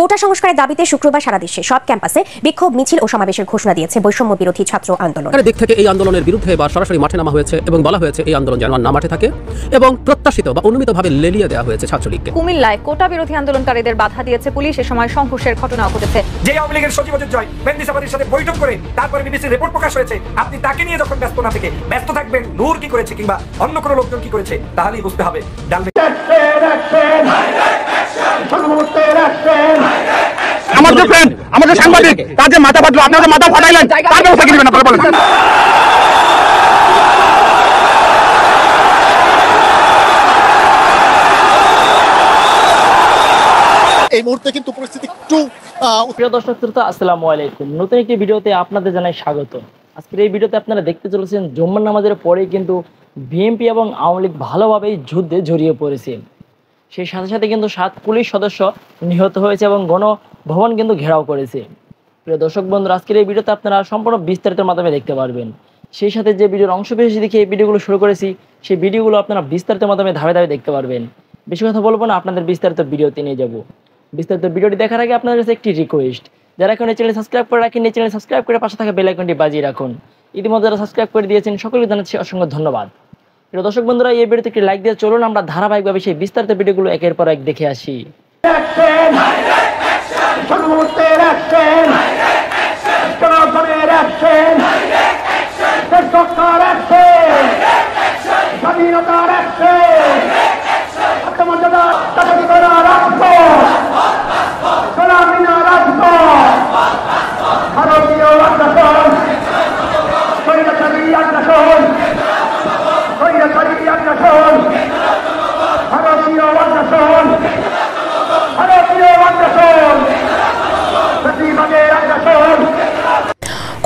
কোটা সংস্কারের দাবিতে শুক্রবার সারা দেশে সব ক্যাম্পাসে বিক্ষোভ মিছিল ও সমাবেশের ঘোষণা দিয়েছে বৈষম্য বিরোধী ছাত্র আন্দোলন। দিক থেকে এই আন্দোলনের বিরুদ্ধে বা সরাসরি মাঠে নামা হয়েছে এবং বলা হয়েছে এই আন্দোলন যেন না মাঠে থাকে এবং প্রত্যাশিত বা অনুমিতভাবে লেলিয়ে দেওয়া হয়েছে ছাত্রলীগকে। কুমিল্লায় কোটা বিরোধী আন্দোলনকারীদের বাধা দিয়েছে পুলিশ। এ সময় সংঘর্ষের ঘটনাও ঘটেছে। যে আওয়ামী লীগের সচিব জয় মেন্দিসাবাদের সাথে বৈঠক করে তারপরে বিবিসির রিপোর্ট প্রকাশ হয়েছে, আপনি তাকে নিয়ে যখন ব্যস্ত না থেকে ব্যস্ত থাকবেন নূর কি করেছে কিংবা অন্য কোনো লোকজন কি করেছে, তাহলেই বুঝতে হবে আমাদের ফ্রেন্ড, আমাদের সাংবাদিক, তার যে মাথা ফাটলো, আপনাদের মাথা ফাটাইলেন, তার ব্যবস্থা কি দিবেন আপনারা বলেন? এই মুহূর্তে কিন্তু পরিস্থিতি একটু প্রিয় দর্শক শ্রোতা, আসসালামু আলাইকুম। নতুন একটি ভিডিওতে আপনাদের জানাই স্বাগত। আজকের এই ভিডিওতে আপনারা দেখতে চলেছেন জুম্মার নামাজের পরেই কিন্তু বিএনপি এবং আওয়ামী লীগ ভালোভাবেই যুদ্ধে জড়িয়ে পড়েছে। সেই সাথে সাথে কিন্তু 7 পুলিশ সদস্য নিহত হয়েছে এবং গণভবন কিন্তু ঘেরাও করেছে। প্রিয় দর্শক বন্ধুরা, আজকের এই ভিডিওতে আপনারা সম্পূর্ণ বিস্তারিত মাধ্যমে দেখতে পারবেন। সেই সাথে যে ভিডিওর অংশ বিশেষ দেখে এই ভিডিওগুলো শুরু করেছি, সেই ভিডিওগুলো আপনারা বিস্তারিত মাধ্যমে ধাপে ধাপে দেখতে পারবেন। বেশি কথা বলবো না, আপনাদের বিস্তারিত ভিডিওতে নিয়ে যাব। বিস্তারিত ভিডিওটি দেখার আগে আপনাদের কাছে একটি রিকোয়েস্ট, যারা এখন এই চ্যানেল সাবস্ক্রাইব করে রাখেন, এই চ্যানেল সাবস্ক্রাইব করে পাশে থাকা বেল আইকনটি বাজিয়ে রাখুন। ইতিমধ্যে যারা সাবস্ক্রাইব করে দিয়েছেন সকলকে জানাচ্ছি অসংখ্য ধন্যবাদ। প্রিয় দর্শক বন্ধুরা, এই ভিডিওতে একটি লাইক দিয়ে চলুন আমরা ধারাবাহিকভাবে সেই বিস্তারিত ভিডিওগুলো একের পর এক দেখে আসি।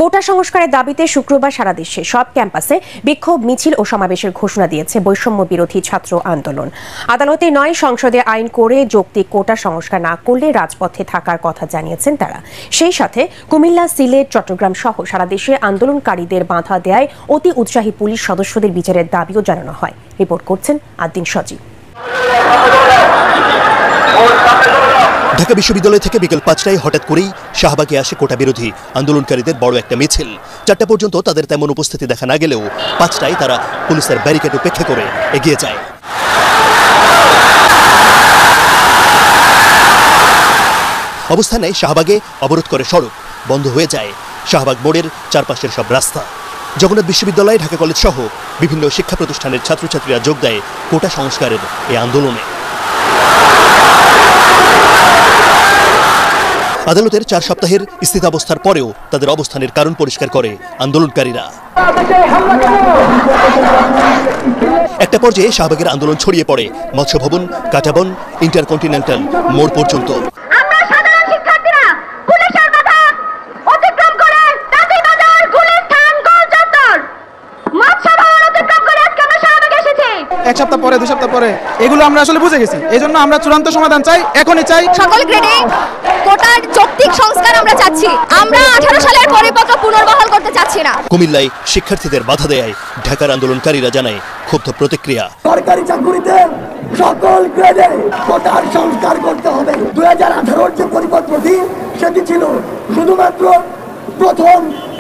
কোটা সংস্কারের দাবিতে শুক্রবার সারা দেশে সব ক্যাম্পাসে বিক্ষোভ মিছিল ও সমাবেশের ঘোষণা দিয়েছে বৈষম্য বিরোধী ছাত্র আন্দোলন। আদালতে নয়, সংসদে আইন করে যৌক্তিক কোটা সংস্কার না করলে রাজপথে থাকার কথা জানিয়েছেন তারা। সেই সাথে কুমিল্লা, সিলেট, চট্টগ্রাম সহ সারা দেশে আন্দোলনকারীদের বাধা দেয় অতি উৎসাহী পুলিশ সদস্যদের বিচারের দাবিও জানানো হয়। রিপোর্ট করছেন আদ্দিন সজীব। ঢাকা বিশ্ববিদ্যালয় থেকে বিকেল 5টায় হঠাৎ করেই শাহবাগে আসে কোটা বিরোধী আন্দোলনকারীদের বড় একটা মিছিল। 4টা পর্যন্ত তাদের তেমন উপস্থিতি দেখা না গেলেও 5টায় তারা পুলিশের ব্যারিকেড উপেক্ষা করে এগিয়ে যায়। অবস্থানে শাহবাগে অবরোধ করে সড়ক, বন্ধ হয়ে যায় শাহবাগ মোড়ের চারপাশের সব রাস্তা। জগন্নাথ বিশ্ববিদ্যালয়, ঢাকা কলেজ সহ বিভিন্ন শিক্ষা প্রতিষ্ঠানের ছাত্রছাত্রীরা যোগ দেয় কোটা সংস্কারের এই আন্দোলনে। আদালতের 4 সপ্তাহের স্থিতাবস্থার পরেও তাদের অবস্থানের কারণ পরিষ্কার করে আন্দোলনকারীরা। একটা পর্যায়ে শাহবাগের আন্দোলন ছড়িয়ে পড়ে মৎস্য ভবন, কাঁটাবন, ইন্টারকন্টিনেন্টাল মোড় পর্যন্ত। এক সপ্তাহ পরে, 2 সপ্তাহ পরে এগুলো আমরা আসলে বুঝে গেছি। এই জন্য আমরা চূড়ান্ত সমাধান চাই, এখনই চাই। সকল গ্রেডে কোটার যৌক্তিক সংস্কার আমরা চাচ্ছি। আমরা 18 সালের পরিপত্র পুনর্বহাল করতে চাচ্ছি না। কুমিল্লায় শিক্ষার্থীদের বাধা দেয় ঢাকার আন্দোলনকারীরা জানায় ক্ষুব্ধ প্রতিক্রিয়া। সরকারি চাকরিতে সকল গ্রেডে কোটার সংস্কার করতে হবে। 2018 যে পরিপত্রটি সেটি ছিল শুধুমাত্র প্রথম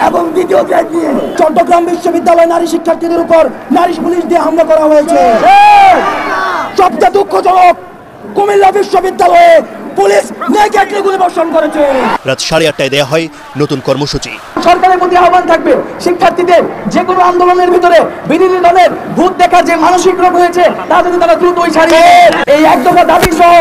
এবং দ্বিতীয় গ্রেড নিয়ে। চট্টগ্রাম বিশ্ববিদ্যালয় নারী শিক্ষার্থীদের উপর নারী পুলিশ দিয়ে হামলা করা হয়েছে। সবচেয়ে দুঃখজনক, কুমিল্লা বিশ্ববিদ্যালয়ে পুলিশ নেগেটিভ গুলিবর্ষণ করেছে। রাত 8:30টায় দেয়া হয় নতুন কর্মসূচি। সরকারের প্রতি আহ্বান থাকবে, শিক্ষার্থীদের যে কোনো আন্দোলনের ভিতরে বিরোধী দলের ভূত দেখার যে মানসিক রোগ হয়েছে তা যদি তারা দ্রুতই ছাড়িয়ে এই এক দফা দাবি সহ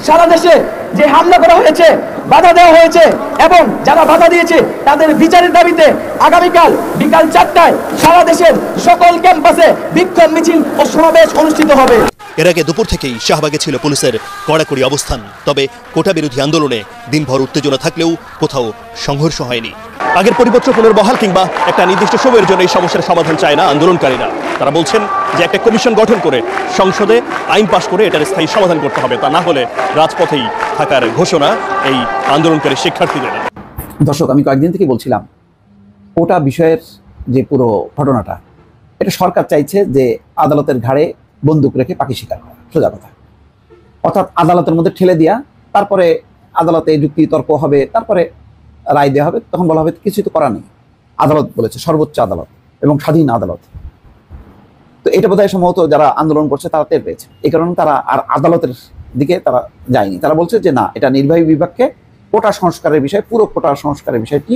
সারা দেশে যে হামলা করা হয়েছে, বাধা দেওয়া হয়েছে এবং যারা বাধা দিয়েছে তাদের বিচারের দাবিতে আগামীকাল বিকাল 4টায় সারা দেশের সকল ক্যাম্পাসে বিক্ষোভ মিছিল ও সমাবেশ অনুষ্ঠিত হবে। এর আগে দুপুর থেকেই শাহবাগে ছিল পুলিশের কড়াকড়ি অবস্থান। তবে কোটা বিরোধী আন্দোলনে দিনভর উত্তেজনা থাকলেও কোথাও সংঘর্ষ হয়নি। আগের পরিপত্র পুনর্বহাল কিংবা একটা নির্দিষ্ট সময়ের জন্য এই সমস্যার সমাধান চায় না আন্দোলনকারীরা। তারা বলছেন যে একটা কমিশন গঠন করে সংসদে আইন পাশ করে এটার স্থায়ী সমাধান করতে হবে, তা না হলে রাজপথেই থাকার ঘোষণা এই আন্দোলনকারী শিক্ষার্থীদের। দর্শক, আমি কয়েকদিন থেকে বলছিলাম কোটা বিষয়ের যে পুরো ঘটনাটা, এটা সরকার চাইছে যে আদালতের ঘাড়ে বন্দুক রেখে পাখি শিকার করা, সোজা কথা। অর্থাৎ আদালতের মধ্যে ঠেলে দিয়া তারপরে আদালতে যুক্তি তর্ক হবে, তারপরে রায় দেওয়া হবে, তখন বলা হবে কিছুই তো করা নেই, আদালত বলেছে, সর্বোচ্চ আদালত এবং স্বাধীন আদালত। তো এটা বোধহয় সম্ভবত যারা আন্দোলন করছে তারা টের পেয়েছে, এই কারণে তারা আর আদালতের দিকে তারা যায়নি। তারা বলছে যে না, এটা নির্বাহী বিভাগকে কোটা সংস্কারের বিষয়, পুরো কোটা সংস্কারের বিষয়টি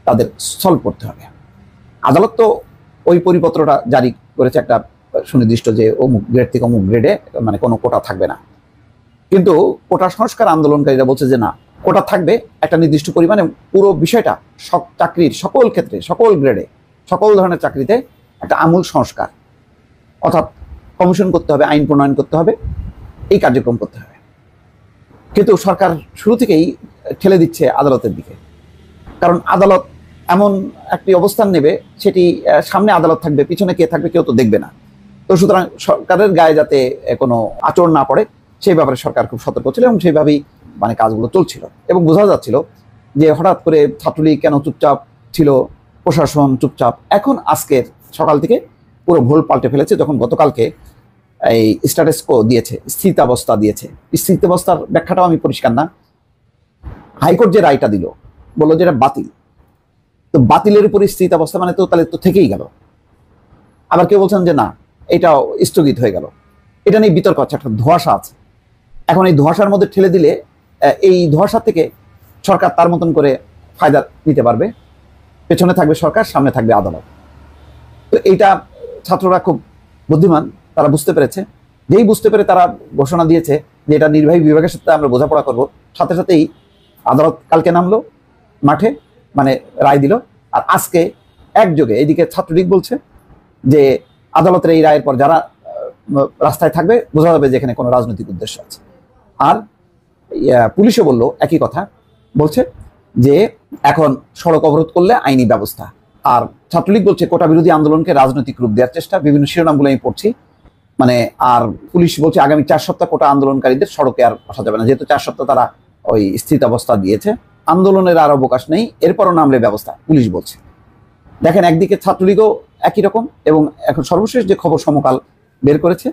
তাদের সলভ করতে হবে। আদালত তো ওই পরিপত্রটা জারি করেছে একটা সুনির্দিষ্ট, যে অমুক গ্রেড থেকে অমুক গ্রেডে মানে কোনো কোটা থাকবে না, কিন্তু কোটা সংস্কার আন্দোলনকারীরা বলছে যে না, কোটা থাকবে একটা নির্দিষ্ট পরিমাণে, পুরো বিষয়টা সব চাকরির সকল ক্ষেত্রে, সকল গ্রেডে, সকল ধরনের চাকরিতে একটা আমূল সংস্কার, অর্থাৎ কমিশন করতে হবে, আইন প্রণয়ন করতে হবে, এই কার্যক্রম করতে হবে। কিন্তু সরকার শুরু থেকেই ঠেলে দিচ্ছে আদালতের দিকে, কারণ আদালত এমন একটি অবস্থান নেবে, সেটি সামনে আদালত থাকবে, পিছনে কে থাকবে কেউ তো দেখবে না। তো সুতরাং সরকারের গায়ে যাতে কোনো আচরণ না পড়ে সেই ব্যাপারে সরকার খুব সতর্ক ছিল এবং সেইভাবেই মানে কাজগুলো চলছিল। এবং বোঝা যাচ্ছিল যে হঠাৎ করে ছাত্রলীগ কেন চুপচাপ ছিল, প্রশাসন চুপচাপ, এখন আজকের সকাল থেকে পুরো ভুল পাল্টে ফেলেছে। যখন গতকালকে এই স্ট্যাটাস কো দিয়েছে, স্থিতাবস্থা দিয়েছে, স্থিতাবস্থার ব্যাখ্যাটাও আমি পরিষ্কার না। হাইকোর্ট যে রায়টা দিল, বললো যে এটা বাতিল, তো বাতিলের উপর স্থিতাবস্থা মানে তো তাহলে তো থেকেই গেল। আবার কেউ বলছেন যে না, এটাও স্থগিত হয়ে গেল। এটা নিয়ে বিতর্ক হচ্ছে, একটা ধোঁয়াশা আছে। এখন এই ধোঁয়াশার মধ্যে ঠেলে দিলে এই ধোঁয়াশা থেকে সরকার তার মতন করে ফায়দা নিতে পারবে, পেছনে থাকবে সরকার, সামনে থাকবে আদালত। তো এইটা ছাত্ররা খুব বুদ্ধিমান, তারা বুঝতে পেরেছে। যেই বুঝতে পেরে তারা ঘোষণা দিয়েছে যে এটা নির্বাহী বিভাগের সাথে আমরা বোঝাপড়া করব, সাথে সাথেই আদালত কালকে নামলো মাঠে, মানে রায় দিল। আর আজকে একযোগে এইদিকে ছাত্রলীগ বলছে যে আদালতের এই রায়ের পর যারা রাস্তায় থাকবে বোঝা যাবে যে এখানে কোনো রাজনৈতিক উদ্দেশ্য আছে। আর পুলিশও বললো একই কথা, বলছে যে এখন সড়ক অবরোধ করলে আইনি ব্যবস্থা। আর ছাত্রলীগ বলছে কোটা বিরোধী আন্দোলনকে রাজনৈতিক রূপ দেওয়ার চেষ্টা, বিভিন্ন শিরোনামগুলো আমি পড়ছি। মানে আর পুলিশ বলছে আগামী 4 সপ্তাহ কোটা আন্দোলনকারীদের সড়কে আর আসা যাবে না, যেহেতু 4 সপ্তাহ তারা ওই স্থিতাবস্থা দিয়েছে, আন্দোলনের আর অবকাশ নেই, এরপরও নামলে ব্যবস্থা, পুলিশ বলছে। দেখেন, একদিকে ছাত্রলীগও একই রকম, এবং এখন সর্বশেষ যে খবর সমকাল বের করেছে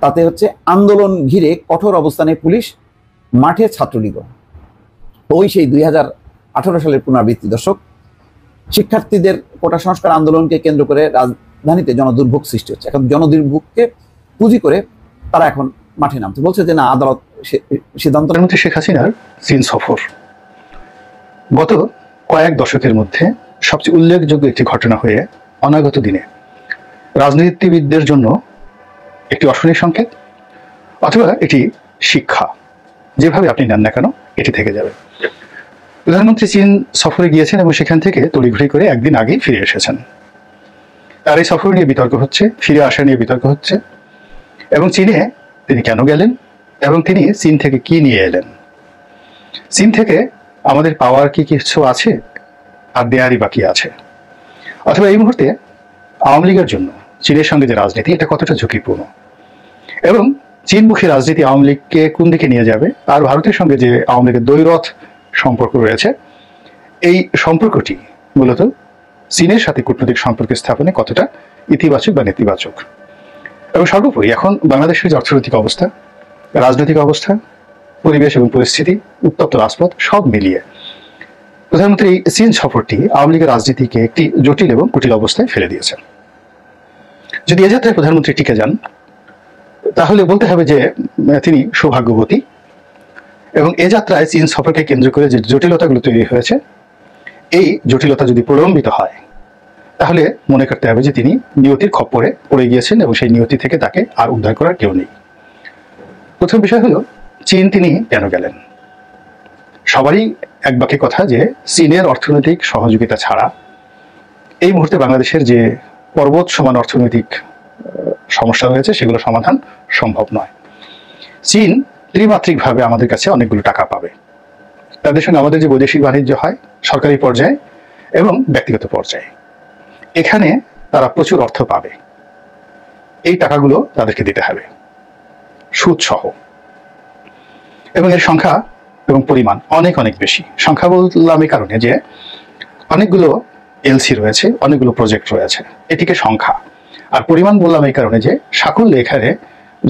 তাতে হচ্ছে আন্দোলন ঘিরে কঠোর অবস্থানে পুলিশ, মাঠে ছাত্রলীগও। ওই সেই 2018 সালের পুনরাবৃত্তি। দর্শক, শিক্ষার্থীদের কোটা সংস্কার আন্দোলনকে কেন্দ্র করে রাজধানীতে জনদুর্ভোগ সৃষ্টি হচ্ছে। এখন জনদুর্ভোগকে পুঁজি করে তারা এখন মাঠে নামতে বলছে যে না, আদালত সিদ্ধান্ত। শেখ হাসিনার চীন সফর গত কয়েক দশকের মধ্যে সবচেয়ে উল্লেখযোগ্য একটি ঘটনা হয়ে অনাগত দিনে রাজনীতিবিদদের জন্য একটি অশনি সংকেত অথবা এটি শিক্ষা, যেভাবে আপনি নেন না কেন, এটি থেকে যাবে। প্রধানমন্ত্রী চীন সফরে গিয়েছেন এবং সেখান থেকে তড়িঘড়ি করে একদিন আগেই ফিরে এসেছেন। তার এই সফর নিয়ে বিতর্ক হচ্ছে, ফিরে আসা নিয়ে বিতর্ক হচ্ছে, এবং চীনে তিনি কেন গেলেন এবং তিনি চীন থেকে কি নিয়ে এলেন, চীন থেকে আমাদের পাওয়ার কি কিছু আছে আর দেয়ারই বাকি আছে, অথবা এই মুহূর্তে আওয়ামী লীগের জন্য চীনের সঙ্গে যে রাজনীতি, এটা কতটা ঝুঁকিপূর্ণ, এবং চীনমুখী রাজনীতি আওয়ামী লীগকে কোন দিকে নিয়ে যাবে, আর ভারতের সঙ্গে যে আওয়ামী লীগের দ্বৈরথ সম্পর্ক রয়েছে, এই সম্পর্কটি মূলত চীনের সাথে কূটনৈতিক সম্পর্ক স্থাপনে কতটা ইতিবাচক বা নেতিবাচক। এবং সর্বোপরি এখন বাংলাদেশের যে অর্থনৈতিক অবস্থা, রাজনৈতিক অবস্থা, পরিবেশ এবং পরিস্থিতি, উত্তপ্ত রাজপথ সব মিলিয়ে প্রধানমন্ত্রী এই চীন সফরটি আওয়ামী লীগের রাজনীতিকে একটি জটিল এবং কুটিল অবস্থায় ফেলে দিয়েছে। যদি এ যাত্রায় প্রধানমন্ত্রী টিকে যান তাহলে বলতে হবে যে তিনি সৌভাগ্যবতী, এবং এ যাত্রায় চীন সফরকে কেন্দ্র করে যে জটিলতাগুলো তৈরি হয়েছে, এই জটিলতা যদি প্রলম্বিত হয় তাহলে মনে করতে হবে যে তিনি নিয়তির খপ্পরে পড়ে গিয়েছেন এবং সেই নিয়তি থেকে তাকে আর উদ্ধার করার কেউ নেই। প্রথম বিষয় হলো চীন তিনি কেন গেলেন। সবারই এক বাক্যে কথা যে চীনের অর্থনৈতিক সহযোগিতা ছাড়া এই মুহূর্তে বাংলাদেশের যে পর্বত সমান অর্থনৈতিক সমস্যা রয়েছে সেগুলো সমাধান সম্ভব নয়। চীন ত্রিমাত্রিকভাবে আমাদের কাছে অনেকগুলো টাকা পাবে, তাদের সঙ্গে আমাদের যে বৈদেশিক বাণিজ্য হয় সরকারি পর্যায়ে এবং ব্যক্তিগত পর্যায়ে, এখানে তারা প্রচুর অর্থ পাবে। এই টাকাগুলো তাদেরকে দিতে হবে সুদ সহ, এবং এর সংখ্যা এবং পরিমাণ অনেক অনেক বেশি। সংখ্যা বললাম এই কারণে যে অনেকগুলো এলসি রয়েছে, অনেকগুলো প্রজেক্ট রয়েছে, এটিকে সংখ্যা। আর পরিমাণ বললাম এই কারণে যে সাকুল্যে এখানে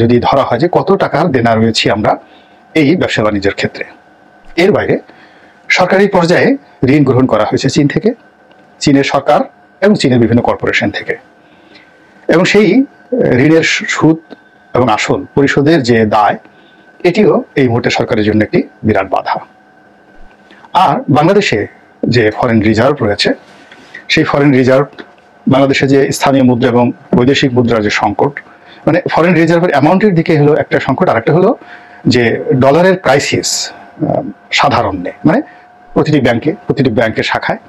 যদি ধরা হয় যে কত টাকার দেনা রয়েছে আমরা এই ব্যবসা বাণিজ্যের ক্ষেত্রে, এর বাইরে সরকারি পর্যায়ে ঋণ গ্রহণ করা হয়েছে চীন থেকে, চীনের সরকার এবং চীনের বিভিন্ন কর্পোরেশন থেকে, এবং সেই ঋণের সুদ এবং আসল পরিশোধের যে দায়, এটিও এই মুহূর্তে সরকারের জন্য একটি বিরাট বাধা। আর বাংলাদেশে যে ফরেন রিজার্ভ রয়েছে, সেই ফরেন রিজার্ভ, বাংলাদেশে যে স্থানীয় মুদ্রা এবং বৈদেশিক মুদ্রার যে সংকট, মানে ফরেন রিজার্ভের অ্যামাউন্টের দিকে হলো একটা সংকট, আর একটা হলো যে ডলারের ক্রাইসিস সাধারণ নেই, মানে প্রতিটি ব্যাংকের শাখায়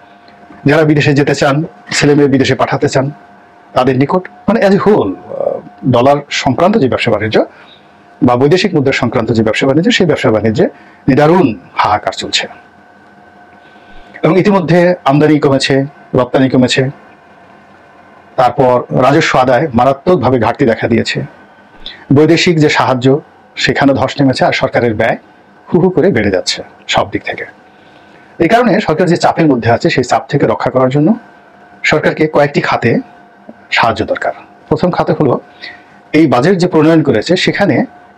যারা বিদেশে যেতে চান, ছেলে মেয়ে বিদেশে পাঠাতে চান, তাদের নিকট মানে অ্যাজ এ হোল ডলার সংক্রান্ত যে ব্যবসা বাণিজ্য বা বৈদেশিক মুদ্রা সংক্রান্ত যে ব্যবসা বাণিজ্য, সেই ব্যবসা বাণিজ্যে নিদারুণ হাহাকার চলছে। এবং ইতিমধ্যে আমদানি কমেছে, রপ্তানি কমেছে, তারপর রাজস্ব আদায় মারাত্মকভাবে ঘাটতি দেখা দিয়েছে, বৈদেশিক যে সাহায্য সেখানে ধস নেমেছে, আর সরকারের ব্যয় হু হু করে বেড়ে যাচ্ছে সব দিক থেকে। এই কারণে সরকার যে চাপের মধ্যে আছে, সেই চাপ থেকে রক্ষা করার জন্য সরকারকে কয়েকটি খাতে সাহায্য দরকার। প্রথম খাতে হলো এই বাজেট যে প্রণয়ন করেছে, সেখানে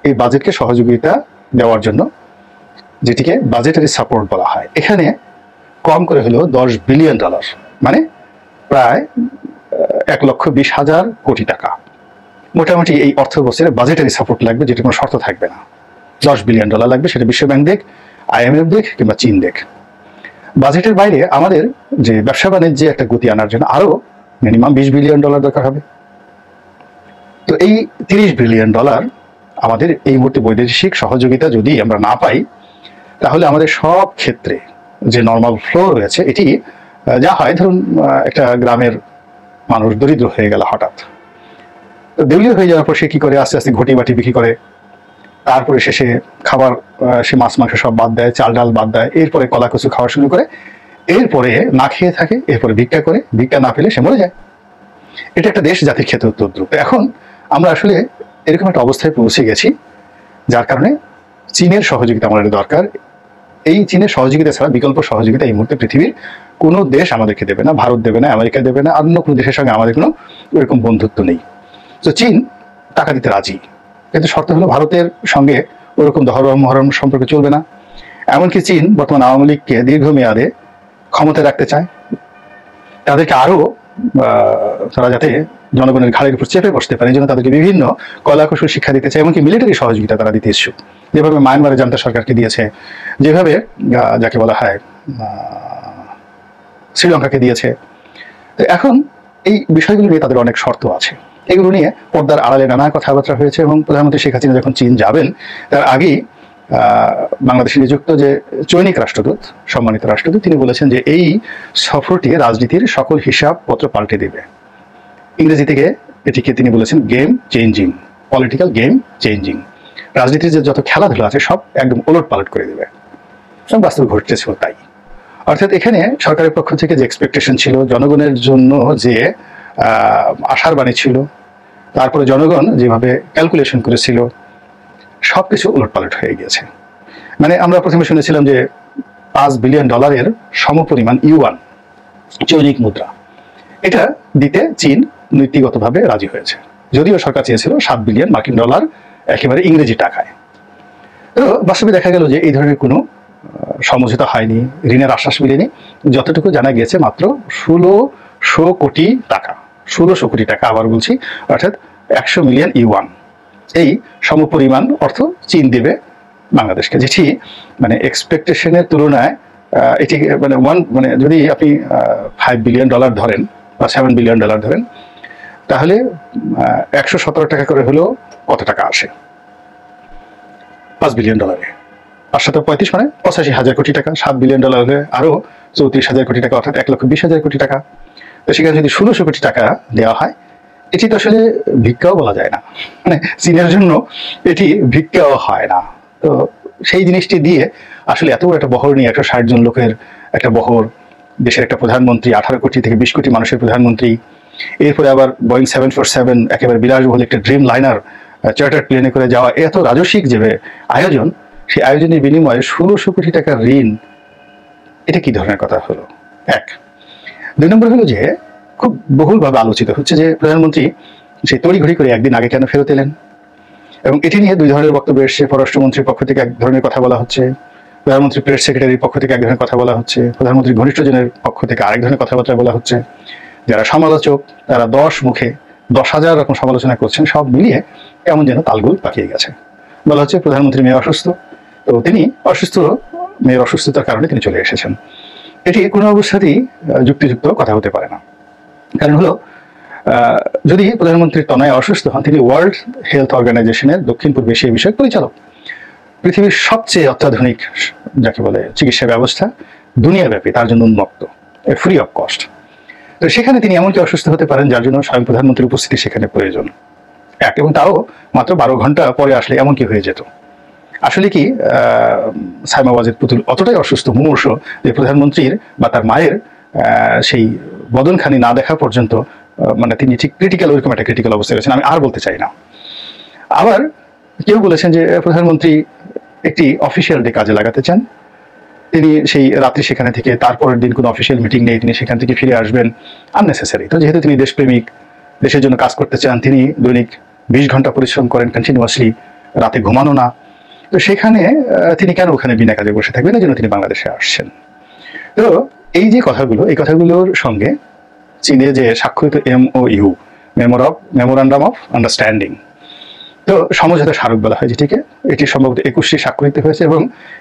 এই বাজেটকে সহযোগিতা দেওয়ার জন্য, যেটিকে বাজেটারি সাপোর্ট বলা হয়, এখানে কম করে হলো $10 বিলিয়ন, মানে প্রায় 1,20,000 কোটি টাকা মোটামুটি এই অর্থ বছরে বাজেটারি সাপোর্ট লাগবে, যেটা কোনো শর্ত থাকবে না। $10 বিলিয়ন লাগবে, সেটা বিশ্বব্যাংক দেখ, IMF দেখ কিংবা চীন দেখ। বাজেটের বাইরে আমাদের যে ব্যবসা বাণিজ্যে একটা গতি আনার জন্য আরো মিনিমাম $20 বিলিয়ন দরকার হবে। তো এই $30 বিলিয়ন আমাদের এই মুহূর্তে বৈদেশিক সহযোগিতা যদি আমরা না পাই, তাহলে আমাদের সব ক্ষেত্রে যে নর্মাল ফ্লো রয়েছে, এটি যা হয়, ধরুন একটা গ্রামের মানুষ দরিদ্র হয়ে গেল হঠাৎ, তো দেউলিয়া হয়ে যাওয়ার পর সে কি করে, আস্তে আস্তে ঘটি বাটি বিক্রি করে, তারপরে শেষে খাবার, সে মাছ মাংস সব বাদ দেয়, চাল ডাল বাদ দেয়, এরপরে কলা কচু খাওয়া শুরু করে, এরপরে না খেয়ে থাকে, এরপরে ভিক্ষা করে, ভিক্ষা না পেলে সে মরে যায়। এটা একটা দেশ জাতির ক্ষেত্রে তদ্রূপ। এখন আমরা আসলে এরকম একটা অবস্থায় পৌঁছে গেছি, যার কারণে চীনের সহযোগিতা আমাদের দরকার। এই চীনের সহযোগিতা ছাড়া বিকল্প সহযোগিতা এই মুহূর্তে পৃথিবীর কোনো দেশ আমাদেরকে দেবে না, ভারত দেবে না, আমেরিকা দেবে না, অন্য কোনো দেশের সঙ্গে আমাদের কোনো এরকম বন্ধুত্ব নেই। তো চীন টাকা দিতে রাজি, কিন্তু শর্ত হলো ভারতের সঙ্গে ওরকম মহরম সম্পর্ক চলবে না। এমনকি চীন বর্তমান আওয়ামী লীগকে দীর্ঘমেয়াদে ক্ষমতায় রাখতে চায়, তাদেরকে আরো তারা যাতে জনগণের ঘাড়ের উপর চেপে বসতে পারে, এই জন্য তাদেরকে বিভিন্ন কলাকৌশল শিক্ষা দিতে চায়, এমনকি মিলিটারি সহযোগিতা তারা দিতে ইচ্ছুক, যেভাবে মায়ানমারে জান্তা সরকারকে দিয়েছে, যেভাবে যাকে বলা হয় শ্রীলঙ্কাকে দিয়েছে। তো এখন এই বিষয়গুলো নিয়ে তাদের অনেক শর্ত আছে, এগুলো নিয়ে পর্দার আড়ালে নানা কথাবার্তা হয়েছে। এবং প্রধানমন্ত্রী শেখ হাসিনা যখন চীন যাবেন, তার আগেই বাংলাদেশে নিযুক্ত যে চৈনিক রাষ্ট্রদূত, সম্মানিত রাষ্ট্রদূত, তিনি বলেছেন যে এই সফরটি রাজনীতির সকল হিসাবপত্র পাল্টে দেবে। ইংরেজি থেকে এটিকে তিনি বলেছেন game changing, political game changing. রাজনীতির যে যত খেলাধুলা আছে সব একদম ওলট পালট করে দেবে, সব বাস্তবে ঘটতেছিল তাই। অর্থাৎ এখানে সরকারের পক্ষ থেকে যে এক্সপেকটেশন ছিল, জনগণের জন্য যে আশার বাণী ছিল, তারপরে জনগণ যেভাবে ক্যালকুলেশন করেছিল, সবকিছু উলটপালট হয়ে গিয়েছে। মানে আমরা প্রথমে শুনেছিলাম যে $5 বিলিয়ন সমপরিমাণ ইউয়ান চৈনিক মুদ্রা, এটা দিতে চীন নীতিগতভাবে রাজি হয়েছে, যদিও সরকার চেয়েছিল $7 বিলিয়ন মার্কিন একেবারে ইংরেজি টাকায়। তো বাস্তবে দেখা গেল যে এই ধরনের কোনো সমঝোতা হয়নি, ঋণের আশ্বাস মিলেনি। যতটুকু জানা গিয়েছে মাত্র 1600 কোটি টাকা, 1600 কোটি টাকা, আবার বলছি, অর্থাৎ 100 মিলিয়ন ইউয়ান, এই সমপরিমাণ অর্থ চীন দেবে বাংলাদেশকে, যেটি মানে এক্সপেকটেশনের তুলনায় এটি মানে যদি আপনি $5 বিলিয়ন ধরেন বা $7 বিলিয়ন ধরেন, তাহলে 117 টাকা করে হলেও কত টাকা আসে? $5 বিলিয়ন, 535 মানে 85,000 কোটি টাকা। $7 বিলিয়ন হলে আরো 34,000 কোটি টাকা, অর্থাৎ 1,20,000 কোটি টাকা। তো সেখানে যদি 1600 কোটি টাকা দেওয়া হয়, এটি তো আসলে ভিক্ষাও বলা যায় না, মানে চীনের জন্য এটি ভিক্ষাও হয় না। তো সেই জিনিসটি দিয়ে আসলে এত বড় একটা বহর নিয়ে 160 জন লোকের একটা বহর, দেশের একটা প্রধানমন্ত্রী, 18 কোটি থেকে 20 কোটি মানুষের প্রধানমন্ত্রী, এরপরে আবার বোয়িং 747 একেবারে বিলাসবহুল একটা ড্রিম লাইনার চার্টার প্লেনে করে যাওয়া, এত রাজস্বিক যে আয়োজন, সেই আয়োজনের বিনিময়ে 1600 কোটি টাকার ঋণ, এটা কি ধরনের কথা হলো? এক। 2 নম্বর হলো যে খুব বহুলভাবে আলোচিত হচ্ছে যে প্রধানমন্ত্রী সেই তড়িঘড়ি করে একদিন আগে কেন ফেরত এলেন, এবং এটি নিয়ে 2 ধরনের বক্তব্য এসছে। পররাষ্ট্রমন্ত্রীর পক্ষ থেকে এক ধরনের কথা বলা হচ্ছে, প্রধানমন্ত্রী প্রেস সেক্রেটারির পক্ষ থেকে এক ধরনের কথা বলা হচ্ছে, প্রধানমন্ত্রীর ঘনিষ্ঠজনের পক্ষ থেকে আরেক ধরনের কথাবার্তা বলা হচ্ছে। যারা সমালোচক তারা 10 মুখে 10,000 রকম সমালোচনা করছেন, সব মিলিয়ে কেমন যেন তালগোল পাকিয়ে গেছে। বলা হচ্ছে প্রধানমন্ত্রী মেয়ে অসুস্থ, তো তিনি অসুস্থ, মেয়ের অসুস্থতার কারণে তিনি চলে এসেছেন। এটি কোনো অবস্থাতেই যুক্তিযুক্ত কথা হতে পারে না। কারণ হলো, যদি প্রধানমন্ত্রীর তনয় অসুস্থ হন, তিনি ওয়ার্ল্ড হেলথ অর্গানাইজেশনের দক্ষিণ পূর্ব এশিয়া বিষয়ক পরিচালক, পৃথিবীর সবচেয়ে অত্যাধুনিক যাকে বলে চিকিৎসা ব্যবস্থা দুনিয়াব্যাপী তার জন্য উন্মুক্ত, ফ্রি অফ কস্ট। তো সেখানে তিনি এমনকি অসুস্থ হতে পারেন যার জন্য স্বয়ং প্রধানমন্ত্রীর উপস্থিতি সেখানে প্রয়োজন। এবং তাও মাত্র 12 ঘন্টা পরে আসলে এমন কি হয়ে যেত। আসলে কি সাইমা ওয়াজেদ পুতুল অতটাই অসুস্থ মুমূর্ষ যে প্রধানমন্ত্রীর বা তার মায়ের সেই বদনখানি না দেখা পর্যন্ত মানে তিনি ঠিক ক্রিটিক্যাল, ওইরকম একটা ক্রিটিক্যাল অবস্থায় রয়েছেন, আমি আর বলতে চাই না। আবার কেউ বলেছেন যে প্রধানমন্ত্রী একটি অফিসিয়াল ডে কাজে লাগাতে চান, তিনি সেই রাত্রি সেখানে থেকে তারপরের দিন কোনো অফিসিয়াল মিটিং নেই, তিনি সেখান থেকে ফিরে আসবেন, আননেসেসারি। তো যেহেতু তিনি দেশপ্রেমিক, দেশের জন্য কাজ করতে চান, তিনি দৈনিক 20 ঘন্টা পরিশ্রম করেন কন্টিনিউয়াসলি, রাতে ঘুমানো না, তো সেখানে তিনি কেন ওখানে বিনা কাজে বসে থাকবেন? এই জন্য তিনি বাংলাদেশে আসছেন। তো এই যে কথাগুলো, এই কথাগুলোর সঙ্গে চীনে যে স্বাক্ষরিত MOU, মেমোরান্ডাম অফ আন্ডারস্ট্যান্ডিং, তো সমঝোতা স্মারক বলা হয় যেটিকে, এটি সম্ভবত 21টি স্বাক্ষরিত হয়েছে এবং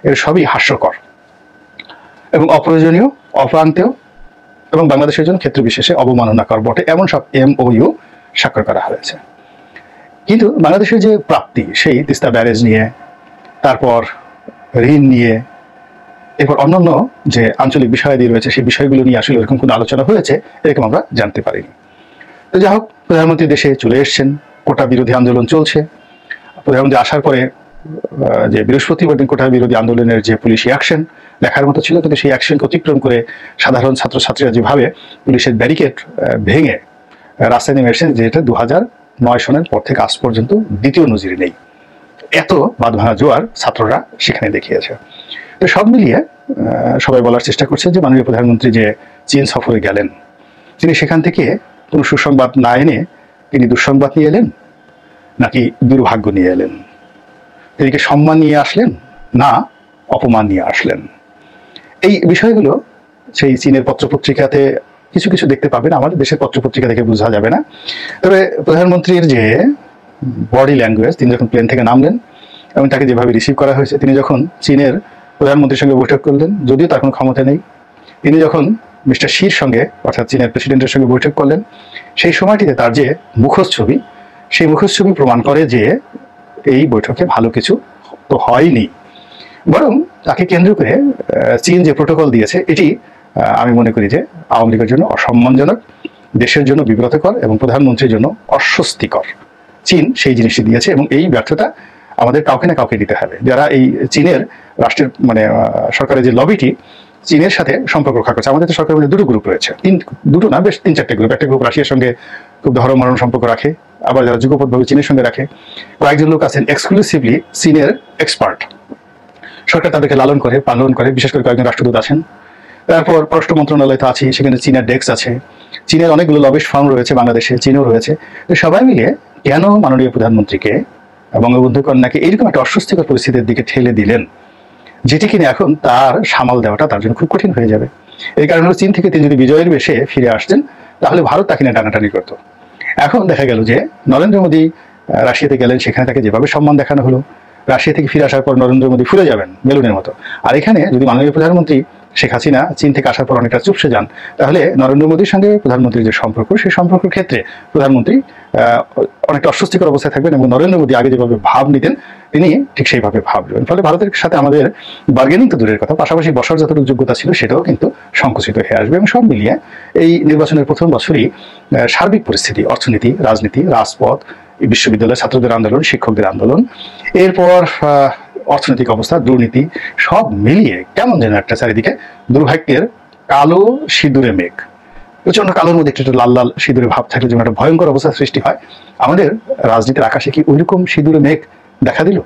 এর সবই হাস্যকর এবং অপ্রয়োজনীয়, অপ্রান্তীয় এবং বাংলাদেশের জন্য ক্ষেত্র বিশেষে অবমাননাকর বটে, এমন সব MOU স্বাক্ষর করা হয়েছে। কিন্তু বাংলাদেশের যে প্রাপ্তি, সেই তিস্তা ব্যারেজ নিয়ে, তারপর ঋণ নিয়ে, এরপর অন্যান্য যে আঞ্চলিক বিষয়াদি রয়েছে, সেই বিষয়গুলো নিয়ে আসলে এরকম কোনো আলোচনা হয়েছে এরকম আমরা জানতে পারিনি। তো যাই হোক, প্রধানমন্ত্রী দেশে চলে এসছেন, কোটা বিরোধী আন্দোলন চলছে। প্রধানমন্ত্রী আসার পরে যে বৃহস্পতিবার দিন কোটা বিরোধী আন্দোলনের যে পুলিশি অ্যাকশন দেখার মতো ছিল, কিন্তু সেই অ্যাকশনকে অতিক্রম করে সাধারণ ছাত্রছাত্রীরা যেভাবে পুলিশের ব্যারিকেড ভেঙে রাস্তায় নেমে এসেছেন, যেটা 2009 সনের পর থেকে আজ পর্যন্ত দ্বিতীয় নজির নেই। এত বাঁধভাঙা জোয়ার ছাত্ররা সেখানে দেখিয়েছে। তো সব মিলিয়ে সবাই বলার চেষ্টা করছে যে মাননীয় প্রধানমন্ত্রী যে চীন সফরে গেলেন, তিনি সেখান থেকে কোনো সুসংবাদ না এনে তিনি দুঃসংবাদ নিয়ে এলেন নাকি দুর্ভাগ্য নিয়ে এলেন? তিনি কি সম্মান নিয়ে আসলেন না অপমান নিয়ে আসলেন? এই বিষয়গুলো সেই চীনের পত্রপত্রিকাতে কিছু কিছু দেখতে পাবেন, আমাদের দেশের পত্রপত্রিকা দেখে বোঝা যাবে না। তবে প্রধানমন্ত্রীর যে বডি ল্যাঙ্গুয়েজ, তিনি যখন প্লেন থেকে নামলেন এবং তাকে যেভাবে রিসিভ করা হয়েছে, তিনি যখন চীনের প্রধানমন্ত্রীর সঙ্গে বৈঠক করলেন, যদিও তার কোনো ক্ষমতা নেই, তিনি যখন মিস্টার শির সঙ্গে অর্থাৎ চীনের প্রেসিডেন্টের সঙ্গে বৈঠক করলেন, সেই সময়টিতে তার যে মুখচ্ছবি, সেই মুখচ্ছবি প্রমাণ করে যে এই বৈঠকে ভালো কিছু তো হয়নি, বরং তাকে কেন্দ্র করে চীন যে প্রোটোকল দিয়েছে, এটি আমি মনে করি যে আওয়ামী লীগের জন্য অসম্মানজনক, দেশের জন্য বিব্রতকর এবং প্রধানমন্ত্রীর জন্য অস্বস্তিকর। চীন সেই জিনিসটি দিয়েছে এবং এই ব্যর্থতা আমাদের কাউকে না কাউকে দিতে হবে। যারা এই চীনের রাষ্ট্রের মানে সরকারের যে লবিটি চীনের সাথে সম্পর্ক রক্ষা করছে, আমাদের তো সরকারের মধ্যে দুটো গ্রুপ রয়েছে, দুটো না, বেশ 3-4টে গ্রুপ। একটা গ্রুপ রাশিয়ার সঙ্গে খুব ধর্মমরণ সম্পর্ক রাখে, আবার যারা যুগপৎভাবে চীনের সঙ্গে রাখে, কয়েকজন লোক আছেন এক্সক্লুসিভলি চীনের এক্সপার্ট, সরকার তাদেরকে লালন করে পালন করে, বিশেষ করে কয়েকজন রাষ্ট্রদূত আছেন। তারপর পররাষ্ট্র মন্ত্রণালয় তো আছে, সেখানে চীনের ডেস্ক আছে, চীনের অনেকগুলো লবিস্ট ফার্ম রয়েছে বাংলাদেশে, চীনও রয়েছে। তো সবাই মিলে কেন মাননীয় প্রধানমন্ত্রীকে বঙ্গবন্ধু কন্যাকে এরকম একটা অস্বস্তিকর পরিস্থিতির দিকে ঠেলে দিলেন, যেটি কিনা এখন তার সামাল দেওয়াটা তার জন্য খুব কঠিন হয়ে যাবে। এই কারণে চীন থেকে তিনি যদি বিজয়ের বেশে ফিরে আসতেন, তাহলে ভারত তাকে নিয়ে টানাটানি করত। এখন দেখা গেল যে নরেন্দ্র মোদী রাশিয়াতে গেলেন, সেখানে তাকে যেভাবে সম্মান দেখানো হলো, রাশিয়া থেকে ফিরে আসার পর নরেন্দ্র মোদী ফুলে যাবেন বেলুনের মতো। আর এখানে যদি মাননীয় প্রধানমন্ত্রী শেখ হাসিনা চীন থেকে আসার পর অনেকটা চুপসে যান, তাহলে নরেন্দ্র মোদীর সঙ্গে প্রধানমন্ত্রীর যে সম্পর্ক, সেই সম্পর্কের ক্ষেত্রে প্রধানমন্ত্রী অনেকটা অস্বস্তিকর অবস্থায় থাকবেন এবং নরেন্দ্র মোদী আগে যেভাবে ভাব নিতেন তিনি ঠিক সেইভাবে ভাববেন। ফলে ভারতের সাথে আমাদের বার্গেনিং তো দূরের কথা, পাশাপাশি বসার যতটুকু যোগ্যতা ছিল সেটাও কিন্তু সংকুচিত হয়ে আসবে। এবং সব মিলিয়ে এই নির্বাচনের প্রথম বছরই সার্বিক পরিস্থিতি, অর্থনীতি, রাজনীতি, রাজপথ, বিশ্ববিদ্যালয় ছাত্রদের আন্দোলন, শিক্ষকদের আন্দোলন, এরপর অর্থনৈতিক অবস্থা, দুর্নীতি, সব মিলিয়ে কেমন যেন একটা চারিদিকে দুর্ভাগ্যের কালো সিঁদুরে মেঘ, প্রচন্ড কালোর মধ্যে একটা লাল লাল সিঁদুরে ভাব থাকলে যেমন একটা ভয়ঙ্কর অবস্থার সৃষ্টি হয়, আমাদের রাজনীতির আকাশে কি ওইরকম সিঁদুরে মেঘ দেখা দিল?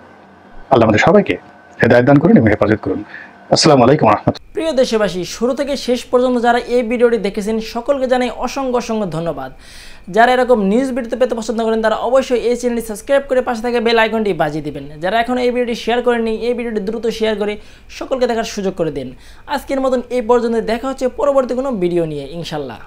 আল্লাহ আমাদের সবাইকে হেদায়েত দান করুন এবং হেফাজত করুন। আসসালামু আলাইকুম ওয়া রাহমাতুল্লাহ। প্রিয় দেশবাসী, শুরু থেকে শেষ পর্যন্ত যারা এই ভিডিওটি দেখেছেন সকলকে জানাই অসংখ্য অসংখ্য ধন্যবাদ। যারা এরকম নিউজ ভিডিওতে পেতে পছন্দ করেন তারা অবশ্যই এই চ্যানেলটি সাবস্ক্রাইব করে পাশে থাকা বেল আইকনটি বাজিয়ে দিবেন। যারা এখনও এই ভিডিওটি শেয়ার করেননি, এই ভিডিওটি দ্রুত শেয়ার করে সকলকে দেখার সুযোগ করে দিন। আজকের মতন এই পর্যন্ত, দেখা হচ্ছে পরবর্তী কোনো ভিডিও নিয়ে ইনশাল্লাহ।